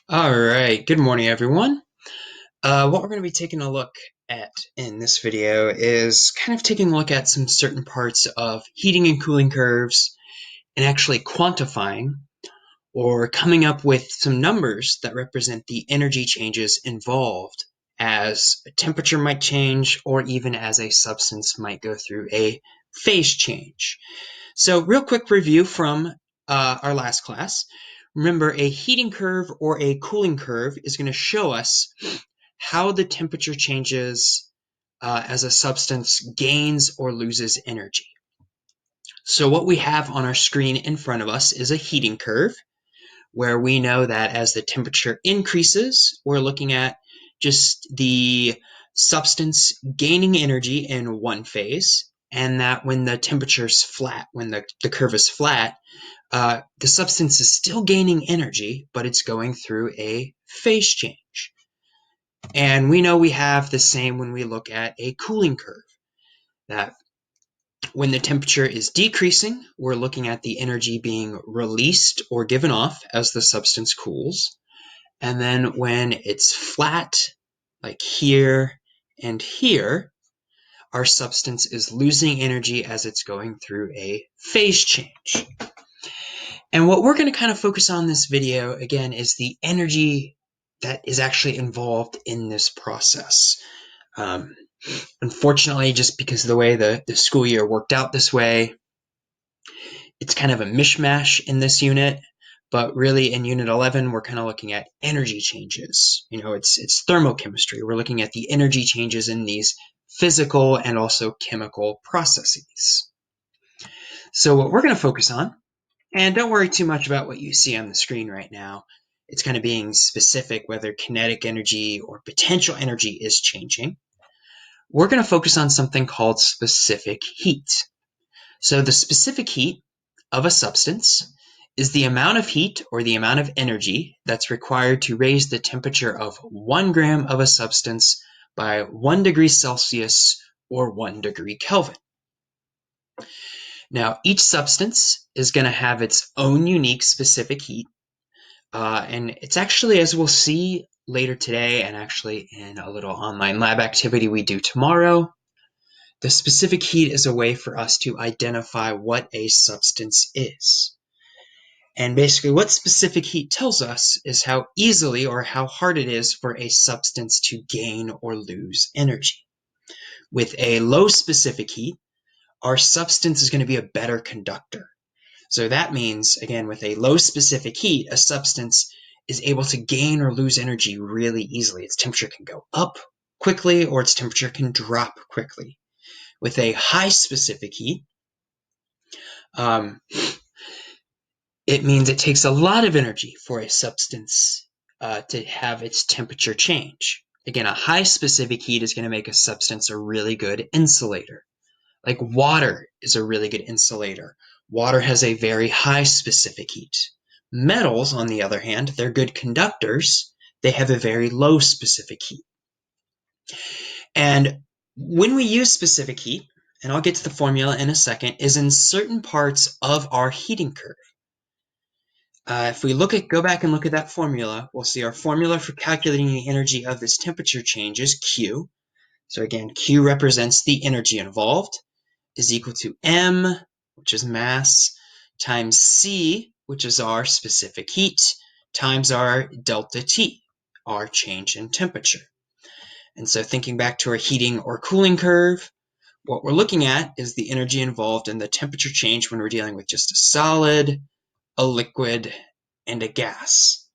All right, good morning, everyone. What we're going to be taking a look at in this video is kind of taking a look at some certain parts of heating and cooling curves and actually quantifying or coming up with some numbers that represent the energy changes involved as a temperature might change or even as a substance might go through a phase change. So real quick review from our last class. Remember, a heating curve or a cooling curve is going to show us how the temperature changes as a substance gains or loses energy. So what we have on our screen in front of us is a heating curve, where we know that as the temperature increases, we're looking at just the substance gaining energy in one phase, and that when the temperature's flat, when the curve is flat, the substance is still gaining energy, but it's going through a phase change. And we know we have the same when we look at a cooling curve, that when the temperature is decreasing, we're looking at the energy being released or given off as the substance cools. And then when it's flat, like here and here, our substance is losing energy as it's going through a phase change. And what we're going to kind of focus on in this video, again, is the energy that is actually involved in this process. Unfortunately, just because of the way the school year worked out this way, it's kind of a mishmash in this unit. But really, in Unit 11, we're kind of looking at energy changes. It's thermochemistry. We're looking at the energy changes in these physical and also chemical processes. So what we're going to focus on, and don't worry too much about what you see on the screen right now. It's kind of being specific whether kinetic energy or potential energy is changing. We're going to focus on something called specific heat. So the specific heat of a substance is the amount of heat or the amount of energy that's required to raise the temperature of 1 gram of a substance by 1 degree Celsius or 1 degree Kelvin. Now, each substance is going to have its own unique specific heat. And it's actually, as we'll see later today, and actually in a little online lab activity we do tomorrow, the specific heat is a way for us to identify what a substance is. And basically, what specific heat tells us is how easily or how hard it is for a substance to gain or lose energy. With a low specific heat, our substance is going to be a better conductor. So that means, again, with a low specific heat, a substance is able to gain or lose energy really easily. Its temperature can go up quickly or its temperature can drop quickly. With a high specific heat, it means it takes a lot of energy for a substance to have its temperature change. Again, a high specific heat is going to make a substance a really good insulator. Like water is a really good insulator. Water has a very high specific heat. Metals, on the other hand, they're good conductors. They have a very low specific heat. And when we use specific heat, and I'll get to the formula in a second, is in certain parts of our heating curve. If we go back and look at that formula, we'll see our formula for calculating the energy of this temperature change is Q. So again, Q represents the energy involved, is equal to M, which is mass, times C, which is our specific heat, times our delta T, our change in temperature. And so thinking back to our heating or cooling curve, what we're looking at is the energy involved in the temperature change when we're dealing with just a solid, a liquid, and a gas.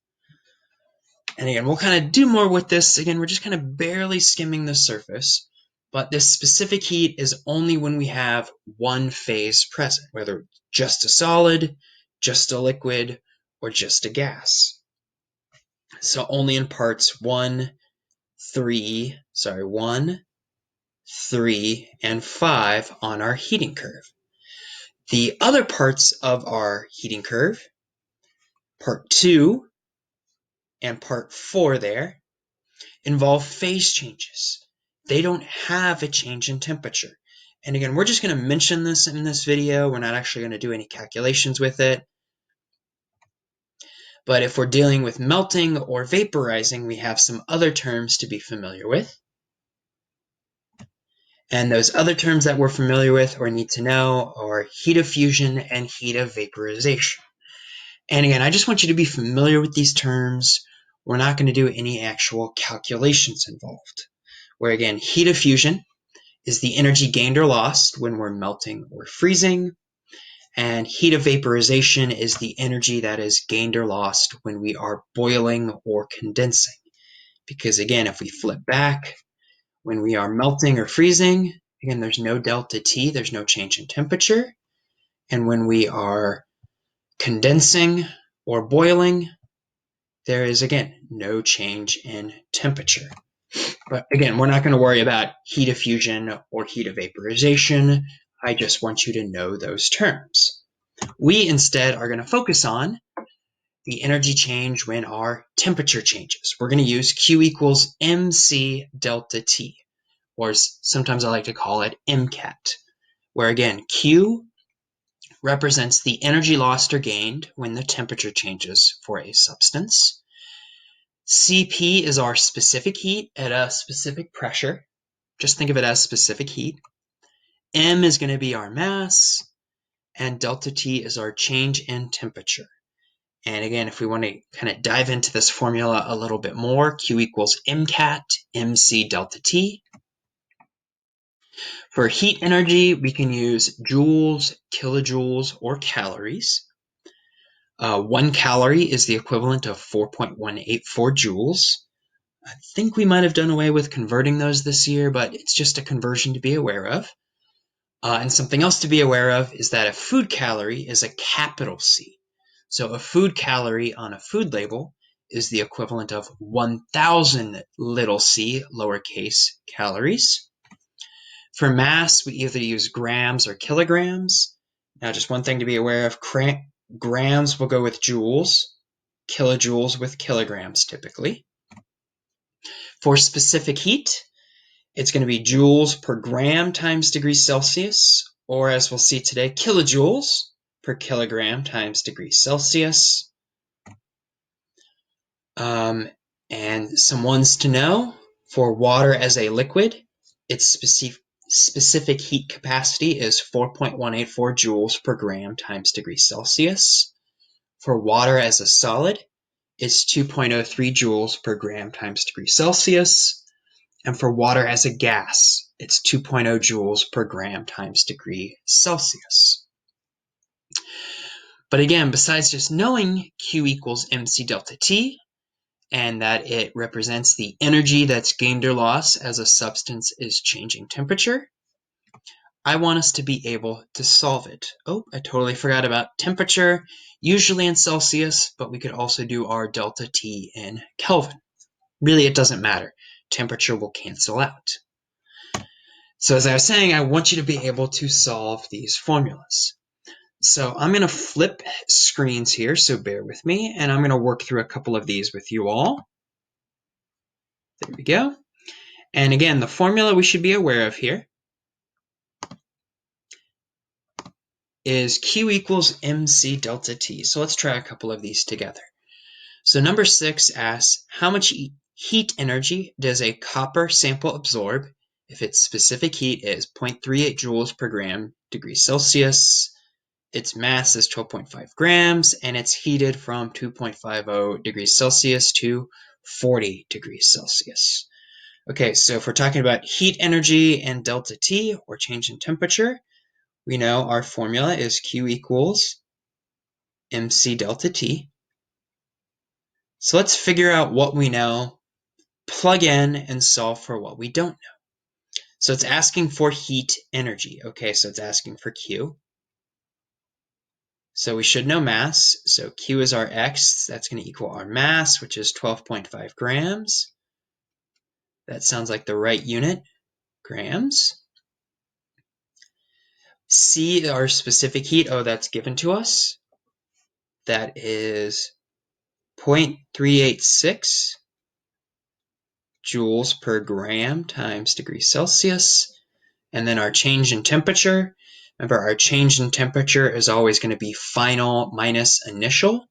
And again, we'll kind of do more with this. Again, we're just kind of barely skimming the surface. But this specific heat is only when we have one phase present, whether just a solid, just a liquid, or just a gas. So only in parts 1, 3, and 5 on our heating curve. The other parts of our heating curve, part 2 and part 4 there, involve phase changes. They don't have a change in temperature. And again, we're just going to mention this in this video. We're not actually going to do any calculations with it. But if we're dealing with melting or vaporizing, we have some other terms to be familiar with. And those other terms that we're familiar with or need to know are heat of fusion and heat of vaporization. And again, I just want you to be familiar with these terms. We're not going to do any actual calculations involved. Where again, heat of fusion is the energy gained or lost when we're melting or freezing. And heat of vaporization is the energy that is gained or lost when we are boiling or condensing. Because again, if we flip back, when we are melting or freezing, again, there's no delta T, there's no change in temperature. And when we are condensing or boiling, there is, again, no change in temperature. But again, we're not going to worry about heat of fusion or heat of vaporization. I just want you to know those terms. We instead are going to focus on the energy change when our temperature changes. We're going to use Q equals mc delta T, or sometimes I like to call it MCAT, where again, Q represents the energy lost or gained when the temperature changes for a substance. Cp is our specific heat at a specific pressure. Just think of it as specific heat. M is going to be our mass, and delta T is our change in temperature. And again, if we want to kind of dive into this formula a little bit more, Q equals MCAT, MC delta T. For heat energy, we can use joules, kilojoules, or calories. 1 calorie is the equivalent of 4.184 joules. I think we might have done away with converting those this year, but it's just a conversion to be aware of. And something else to be aware of is that a food calorie is a capital C. So a food calorie on a food label is the equivalent of 1,000 little c lowercase calories. For mass, we either use grams or kilograms. Now, just one thing to be aware of, grams will go with joules, kilojoules with kilograms typically. For specific heat, it's going to be joules per gram times degrees Celsius, or as we'll see today, kilojoules per kilogram times degrees Celsius. And some ones to know, for water as a liquid, its specific heat capacity is 4.184 joules per gram times degrees Celsius. For water as a solid, it's 2.03 joules per gram times degrees Celsius. And for water as a gas, it's 2.0 joules per gram times degree Celsius. But again, besides just knowing Q equals mc delta T, and that it represents the energy that's gained or lost as a substance is changing temperature, I want us to be able to solve it. Oh, I totally forgot about temperature, usually in Celsius, but we could also do our delta T in Kelvin. Really, it doesn't matter. Temperature will cancel out. So as I was saying, I want you to be able to solve these formulas. So I'm going to flip screens here, so bear with me, and I'm going to work through a couple of these with you all. There we go. And again, the formula we should be aware of here is Q equals mc delta T. So let's try a couple of these together. So number 6 asks, how much heat energy does a copper sample absorb if its specific heat is 0.38 joules per gram degrees Celsius, its mass is 12.5 grams, and it's heated from 2.50 degrees Celsius to 40 degrees Celsius. Okay, so if we're talking about heat energy and delta T, or change in temperature, we know our formula is Q equals mc delta T. So let's figure out what we know, plug in, and solve for what we don't know. So it's asking for heat energy. Okay, so it's asking for Q. So we should know mass. So Q is our X. That's going to equal our mass, which is 12.5 grams. That sounds like the right unit, grams. C, our specific heat. Oh, that's given to us. That is 0.386 joules per gram times degrees Celsius. And then our change in temperature. Remember, our change in temperature is always going to be final minus initial.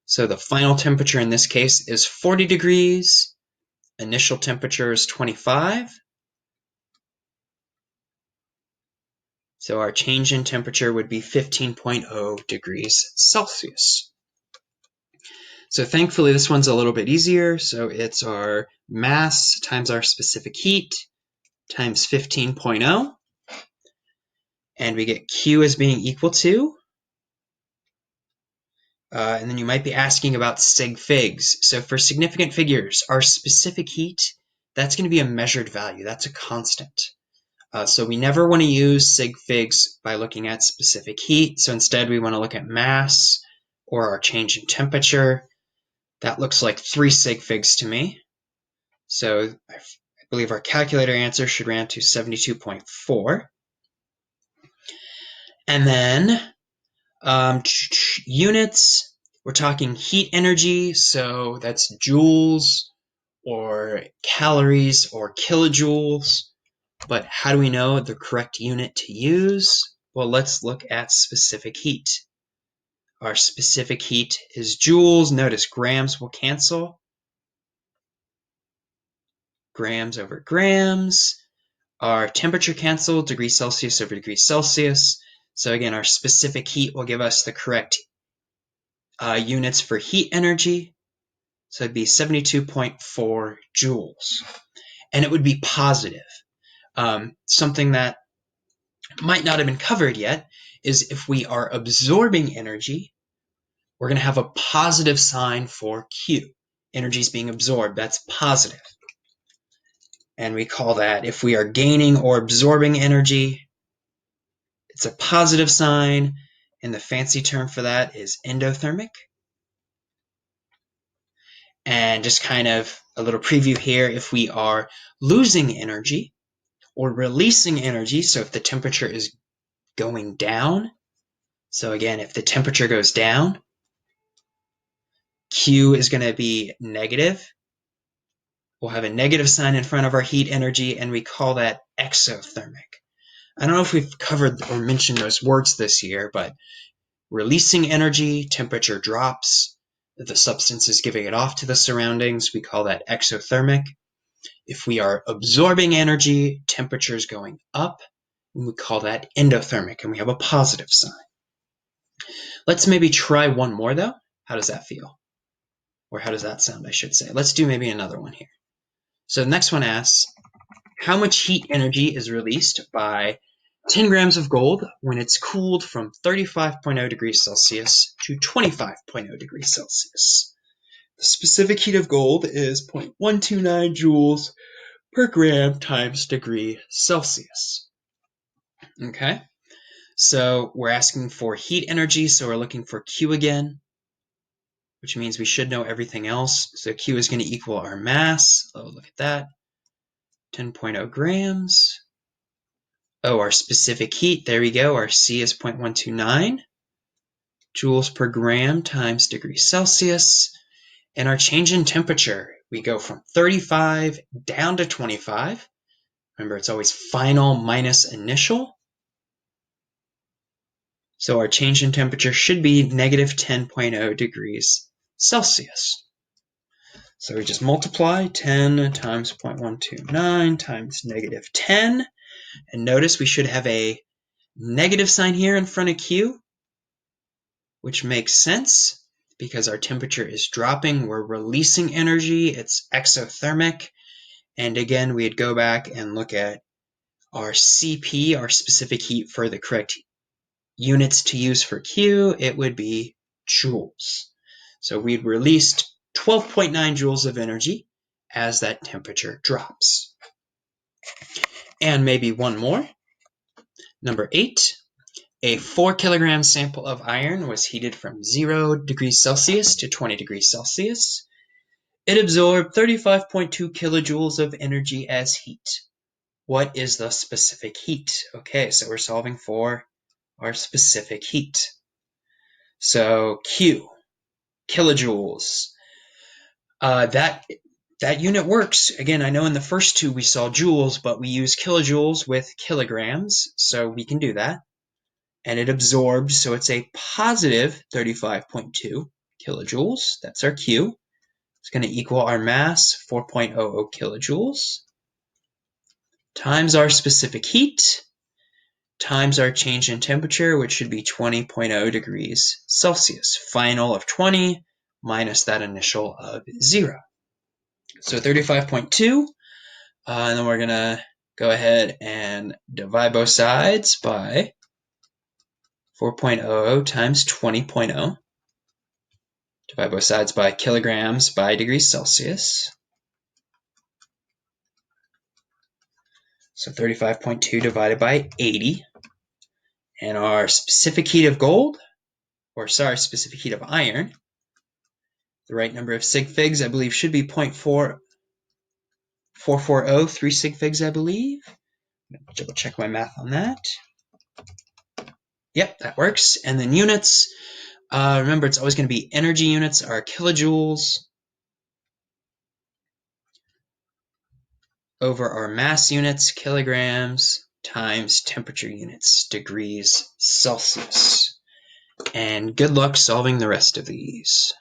So the final temperature in this case is 40 degrees. Initial temperature is 25. So our change in temperature would be 15.0 degrees Celsius. So thankfully this one's a little bit easier. So it's our mass times our specific heat times 15.0. And we get Q as being equal to, and then you might be asking about sig figs. So for significant figures, our specific heat, that's going to be a measured value. That's a constant. So we never want to use sig figs by looking at specific heat. So instead we want to look at mass or our change in temperature. That looks like 3 sig figs to me. So I believe our calculator answer should round to 72.4. And then units, we're talking heat energy, so that's joules or calories or kilojoules. But how do we know the correct unit to use? Well, let's look at specific heat. Our specific heat is joules. Notice grams will cancel. Grams over grams. Our temperature cancel, degrees Celsius over degrees Celsius. So again, our specific heat will give us the correct units for heat energy. So it'd be 72.4 joules. And it would be positive. Something that might not have been covered yet is if we are absorbing energy, we're going to have a positive sign for Q. Energy is being absorbed. That's positive. And we call that, if we are gaining or absorbing energy, it's a positive sign. And the fancy term for that is endothermic. And just kind of a little preview here, if we are losing energy or releasing energy, so if the temperature is going down, so again, if the temperature goes down, Q is going to be negative. We'll have a negative sign in front of our heat energy, and we call that exothermic. I don't know if we've covered or mentioned those words this year, but releasing energy, temperature drops, the substance is giving it off to the surroundings, we call that exothermic. If we are absorbing energy, temperature is going up, and we call that endothermic, and we have a positive sign. Let's maybe try one more, though. How does that feel? Or how does that sound, I should say. Let's do maybe another one here. So the next one asks, how much heat energy is released by 10 grams of gold when it's cooled from 35.0 degrees Celsius to 25.0 degrees Celsius? The specific heat of gold is 0.129 joules per gram times degree Celsius. Okay, so we're asking for heat energy, so we're looking for Q again, which means we should know everything else. So Q is going to equal our mass. Oh, look at that. 10.0 grams. Oh, our specific heat, there we go. Our C is 0.129 joules per gram times degrees Celsius. And our change in temperature, we go from 35 down to 25. Remember, it's always final minus initial. So our change in temperature should be negative 10.0 degrees Celsius. So we just multiply 10 times 0.129 times negative 10. And notice we should have a negative sign here in front of Q, which makes sense because our temperature is dropping. We're releasing energy. It's exothermic. And again, we'd go back and look at our CP, our specific heat for the correct units to use for Q. It would be joules. So we'd released 12.9 joules of energy as that temperature drops. And maybe one more. Number 8, a 4 kilogram sample of iron was heated from 0 degrees Celsius to 20 degrees Celsius. It absorbed 35.2 kilojoules of energy as heat. What is the specific heat? Okay, so we're solving for our specific heat. So Q, kilojoules. That unit works. Again, I know in the first two we saw joules, but we use kilojoules with kilograms, so we can do that. And it absorbs, so it's a positive 35.2 kilojoules. That's our Q. It's going to equal our mass, 4.00 kilojoules, times our specific heat, times our change in temperature, which should be 20.0 degrees Celsius. Final of 20 minus that initial of 0. So 35.2, and then we're going to go ahead and divide both sides by 4.00 times 20.0. Divide both sides by kilograms by degrees Celsius. So 35.2 divided by 80. And our specific heat of specific heat of iron, the right number of sig figs, I believe, should be 0.4403 sig figs, I believe. Double check my math on that. Yep, that works. And then units, remember it's always going to be energy units are kilojoules over our mass units, kilograms, times temperature units, degrees Celsius. And good luck solving the rest of these.